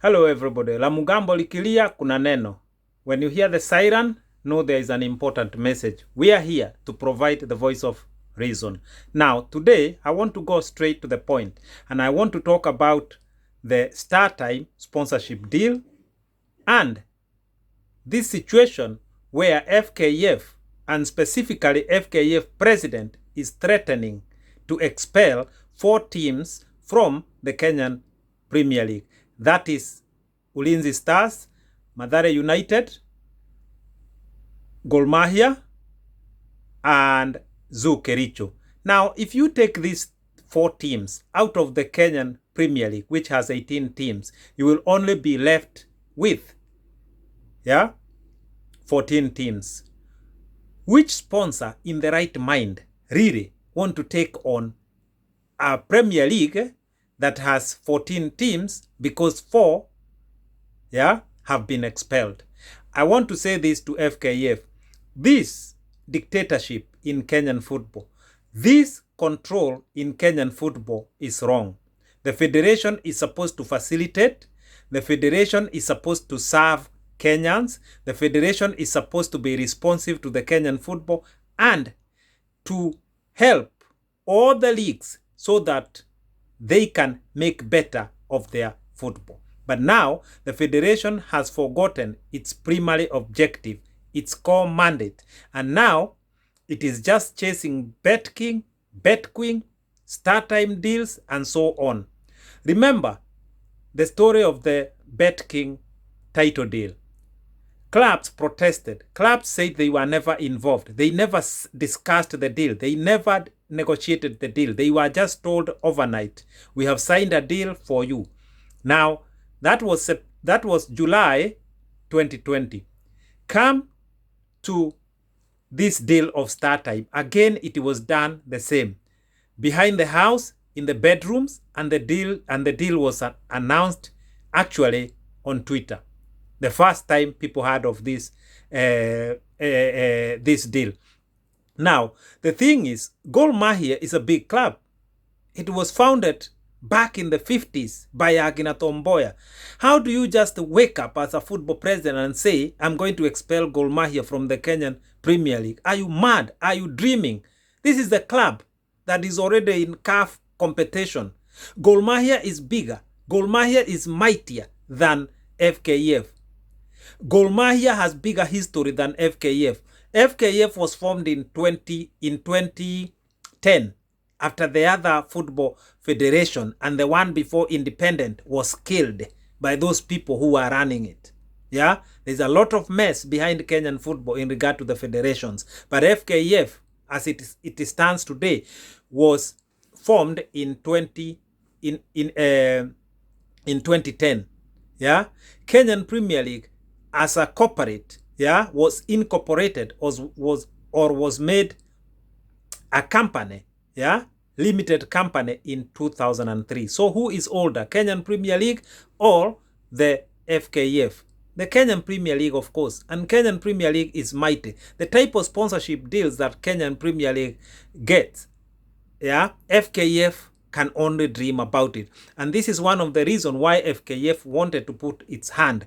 Hello everybody. La mugambo likilia kuna neno. When you hear the siren, know there is an important message. We are here to provide the voice of reason. Now, today, I want to go straight to the point. And I want to talk about the StarTime sponsorship deal and this situation where FKF, and specifically FKF President, is threatening to expel 4 teams from the Kenyan Premier League. That is Ulinzi Stars, Mathare United, Gor Mahia, and Zoo Kericho. Now, if you take these 4 teams out of the Kenyan Premier League, which has 18 teams, you will only be left with 14 teams. Which sponsor in the right mind really want to take on a Premier League that has 14 teams because 4 have been expelled? I want to say this to FKF. This dictatorship in Kenyan football, this control in Kenyan football is wrong. The federation is supposed to facilitate. The federation is supposed to serve Kenyans. The federation is supposed to be responsive to the Kenyan football and to help all the leagues so that they can make better of their football. But now the federation has forgotten its primary objective, its core mandate, and now it is just chasing Bet King, Bet Queen, StarTime deals, and so on. Remember the story of the Bet King title deal. Clubs protested. Clubs said they were never involved. They never discussed the deal. They never negotiated the deal. They were just told overnight, we have signed a deal for you. Now, that was July 2020. Come to this deal of StarTime. Again, it was done the same. Behind the house, in the bedrooms, and the deal was announced actually on Twitter. The first time people heard of this this deal. Now, the thing is, Gor Mahia is a big club. It was founded back in the 50s by Agina Tomboya. How do you just wake up as a football president and say, I'm going to expel Gor Mahia from the Kenyan Premier League? Are you mad? Are you dreaming? This is the club that is already in CAF competition. Gor Mahia is bigger. Gor Mahia is mightier than FKF. Gor Mahia has bigger history than FKF. FKF was formed in 2010 after the other football federation and the one before independent was killed by those people who were running it. There's a lot of mess behind Kenyan football in regard to the federations. But FKF, as it stands today, was formed in 2010. Kenyan Premier League as a corporate, was incorporated was made a company, limited company in 2003. So who is older, Kenyan Premier League or the FKF? The Kenyan Premier League, of course. And Kenyan Premier League is mighty. The type of sponsorship deals that Kenyan Premier League gets, FKF can only dream about it. And this is one of the reasons why FKF wanted to put its hand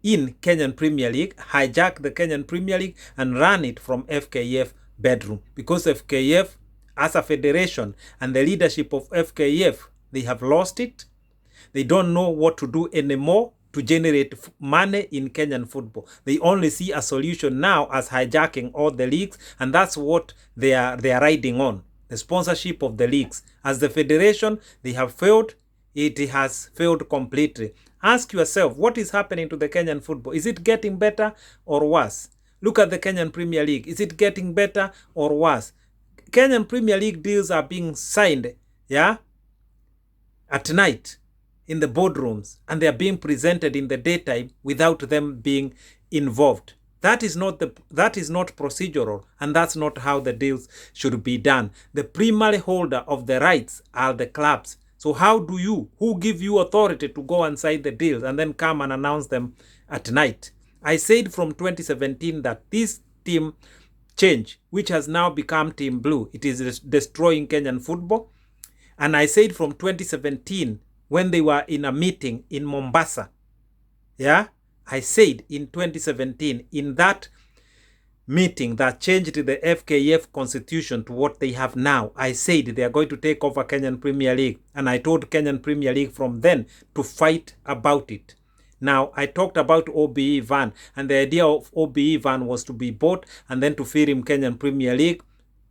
in Kenyan Premier League, hijack the Kenyan Premier League and run it from FKF bedroom. Because FKF as a federation and the leadership of FKF, they have lost it. They don't know what to do anymore to generate money in Kenyan football. They only see a solution now as hijacking all the leagues, and that's what they are riding on. The sponsorship of the leagues. As the federation, they have failed. It has failed completely. Ask yourself, what is happening to the Kenyan football? Is it getting better or worse? Look at the Kenyan Premier League. Is it getting better or worse? Kenyan Premier League deals are being signed, at night in the boardrooms, and they are being presented in the daytime without them being involved. That is not procedural, and that's not how the deals should be done. The primary holder of the rights are the clubs. So who give you authority to go and sign the deals and then come and announce them at night? I said from 2017 that this team change, which has now become Team Blue, it is destroying Kenyan football. And I said from 2017 when they were in a meeting in Mombasa, Yeah, I said in 2017 in that meeting that changed the FKF constitution to what they have now, I said they are going to take over Kenyan Premier League, and I told Kenyan Premier League from then to fight about it. Now, I talked about OBE van, and the idea of OBE van was to be bought and then to feed him Kenyan Premier League,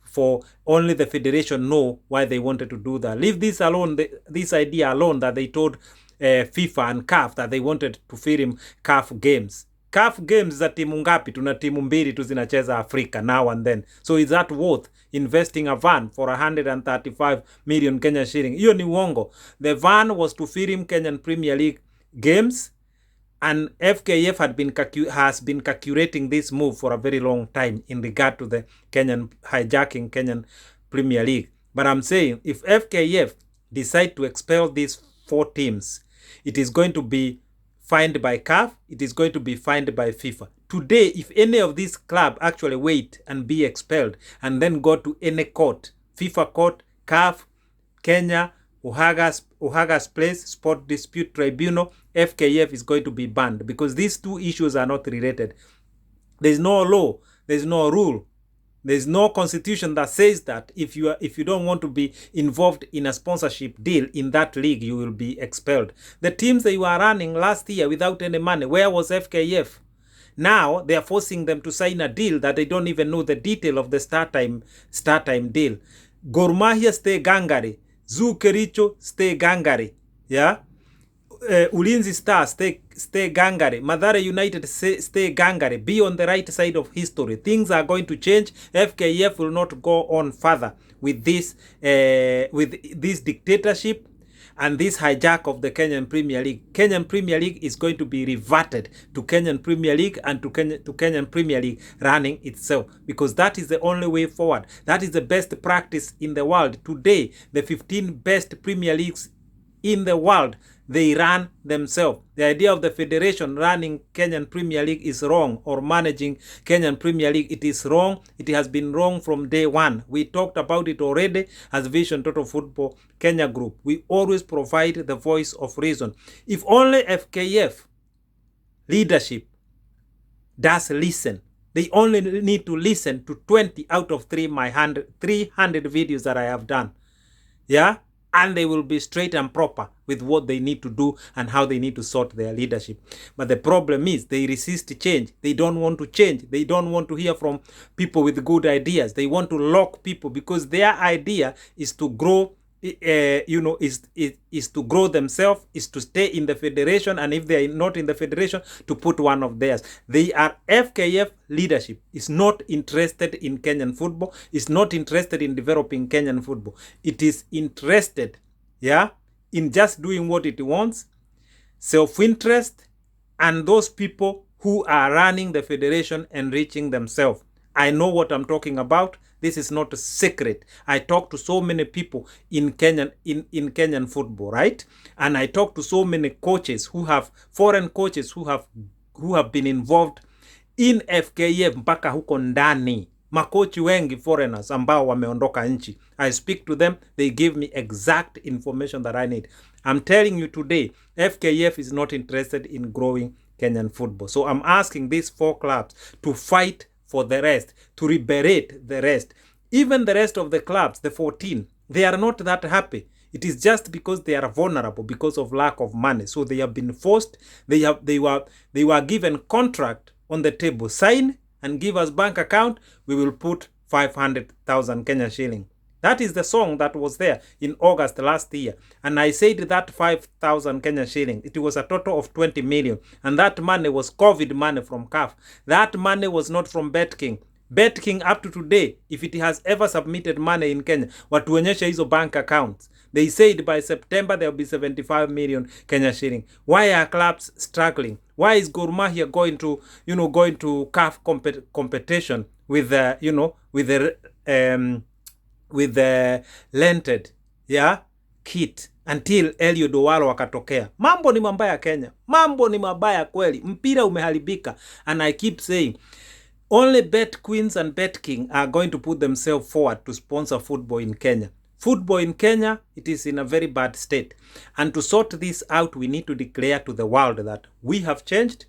for only the federation know why they wanted to do that. Leave this alone, this idea alone that they told FIFA and CAF that they wanted to feed him CAF games. CAF games za timu ngapi? Tuna timu mbili tu zinacheza Afrika now and then. So is that worth investing a van for 135 million Kenyan shilling? Hiyo ni uongo. The van was to feed him Kenyan Premier League games, and FKF has been calculating this move for a very long time in regard to the Kenyan hijacking Kenyan Premier League. But I'm saying if FKF decide to expel these 4 teams, it is going to be fined by CAF, it is going to be fined by FIFA. Today, if any of these clubs actually wait and be expelled and then go to any court, FIFA court, CAF, Kenya, Uhaga's Place, Sport Dispute Tribunal, FKF is going to be banned, because these 2 issues are not related. There's no law, there's no rule, there's no constitution that says that if you don't want to be involved in a sponsorship deal in that league, you will be expelled. The teams that you were running last year without any money, where was FKF? Now they are forcing them to sign a deal that they don't even know the detail of the start time deal. Gor Mahia stay gangari, Zoo Kericho stay gangari, yeah. Ulinzi Stars stay gangari, Mathare United stay gangari. Be on the right side of history. Things are going to change. FKF will not go on further with this dictatorship and this hijack of the Kenyan Premier League. Kenyan Premier League is going to be reverted to Kenyan Premier League and to Kenyan Premier League running itself, because that is the only way forward. That is the best practice in the world. Today, the 15 best Premier Leagues in the world, they run themselves. The idea of the federation running Kenyan Premier League is wrong, or managing Kenyan Premier League, it is wrong. It has been wrong from day one. We talked about it already as Vision Total Football Kenya Group. We always provide the voice of reason. If only FKF leadership does listen, they only need to listen to 20 out of 300 videos that I have done. Yeah? And they will be straight and proper with what they need to do and how they need to sort their leadership. But the problem is they resist change. They don't want to change. They don't want to hear from people with good ideas. They want to lock people, because their idea is to grow, is to grow themselves, is to stay in the federation, and if they are not in the federation, to put one of theirs. They are FKF leadership is not interested in Kenyan football, is not interested in developing Kenyan football. It is interested, yeah, in just doing what it wants, self-interest, and those people who are running the federation enriching themselves. I know what I'm talking about. This is not a secret. I talk to so many people in Kenyan football, right? And I talk to so many coaches who have foreign coaches who have been involved in FKF mpaka huko ndani. Makochi wengi foreigners ambao wameondoka nchi. I speak to them, they give me exact information that I need. I'm telling you today, FKF is not interested in growing Kenyan football. So I'm asking these 4 clubs to fight for the rest, to liberate the rest. Even the rest of the clubs, the 14, they are not that happy. It is just because they are vulnerable because of lack of money. So they have been forced. They were given contract on the table. Sign and give us bank account. We will put 500,000 Kenyan shilling. That is the song that was there in August last year. And I said that 5,000 Kenyan shilling, it was a total of 20 million. And that money was COVID money from CAF. That money was not from BetKing. BetKing up to today, if it has ever submitted money in Kenya, watuonyesha hizo bank accounts. They said by September there will be 75 million Kenyan shilling. Why are clubs struggling? Why is Gor Mahia going to CAF competition with the lented, yeah, kit until Eliud Owalo wakatokea. Mambo ni mabaya Kenya. Mambo ni mabaya kweli. Mpira umeharibika. And I keep saying, only Bet Queens and Bet King are going to put themselves forward to sponsor football in Kenya. Football in Kenya, it is in a very bad state. And to sort this out, we need to declare to the world that we have changed.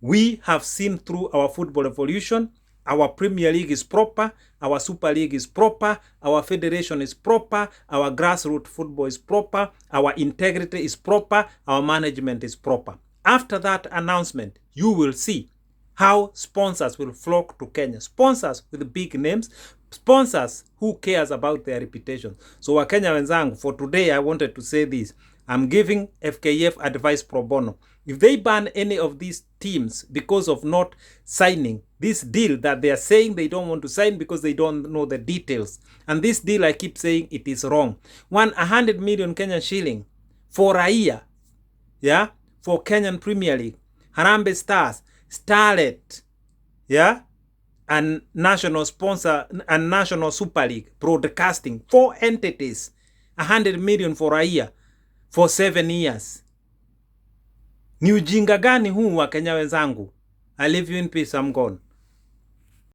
We have seen through our football evolution. Our Premier League is proper. Our Super League is proper. Our federation is proper. Our grassroots football is proper. Our integrity is proper. Our management is proper. After that announcement, you will see how sponsors will flock to Kenya. Sponsors with big names. Sponsors who cares about their reputation. So Wakenya wenzangu, for today I wanted to say this. I'm giving FKF advice pro bono. If they ban any of these teams because of not signing this deal that they are saying they don't want to sign because they don't know the details. And this deal, I keep saying it is wrong. 100 million Kenyan shilling for a year. Yeah? For Kenyan Premier League. Harambee Stars, Starlet, yeah? And national sponsor and national Super League broadcasting. 4 entities. 100 million for a year. For 7 years. Ni ujinga gani huu wa Kenya wenzangu? I leave you in peace, I'm gone.